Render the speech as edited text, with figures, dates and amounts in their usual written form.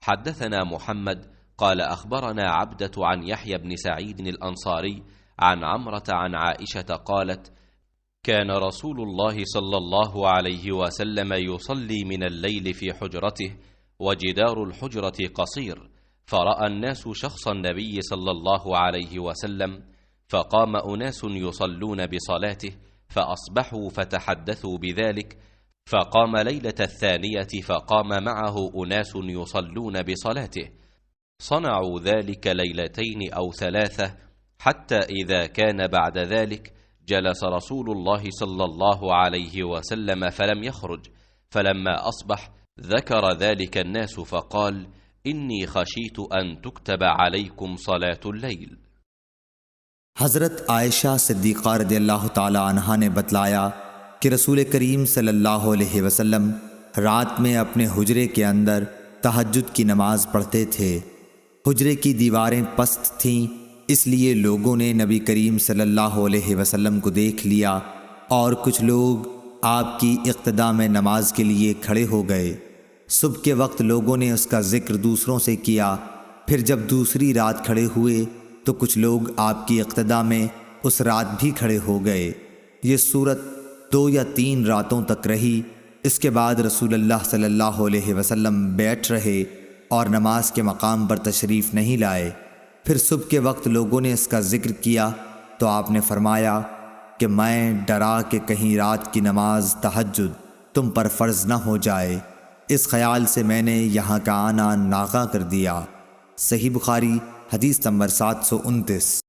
حدثنا محمد قال أخبرنا عبدة عن يحيى بن سعيد الأنصاري عن عمرة عن عائشة قالت: كان رسول الله صلى الله عليه وسلم يصلي من الليل في حجرته وجدار الحجرة قصير، فرأى الناس شخص النبي صلى الله عليه وسلم، فقام أناس يصلون بصلاته فأصبحوا فتحدثوا بذلك، فقام ليلة الثانية فقام معه أناس يصلون بصلاته، صنعوا ذلك ليلتين أو ثلاثة، حتى إذا كان بعد ذلك جلس رسول الله صلى الله عليه وسلم فلم يخرج، فلما أصبح ذكر ذلك الناس فقال: إني خشيت أن تكتب عليكم صلاة الليل। हज़रत आयशा सिद्दीक़ा रज़ियल्लाहु ताला अन्हा ने बतलाया कि रसूल करीम सल्लल्लाहु अलैहि वसल्लम रात में अपने हुजरे के अंदर तहज्जुद की नमाज़ पढ़ते थे। हुजरे की दीवारें पस्त थीं, इसलिए लोगों ने नबी करीम सल्लल्लाहु अलैहि वसल्लम को देख लिया और कुछ लोग आपकी इक़्तिदा में नमाज के लिए खड़े हो गए। सुबह के वक्त लोगों ने उसका ज़िक्र दूसरों से किया। फिर जब दूसरी रात खड़े हुए तो कुछ लोग आपकी इक़्तिदा में उस रात भी खड़े हो गए। ये सूरत 2 या 3 रातों तक रही। इसके बाद रसूलुल्लाह सल्लल्लाहु अलैहि वसल्लम बैठ रहे और नमाज के मकाम पर तशरीफ़ नहीं लाए। फिर सुबह के वक्त लोगों ने इसका ज़िक्र किया तो आपने फरमाया कि मैं डरा कि कहीं रात की नमाज तहज्जुद तुम पर फ़र्ज़ न हो जाए, इस ख़याल से मैंने यहाँ का आना नागा कर दिया। सही बुखारी हदीस नंबर 729।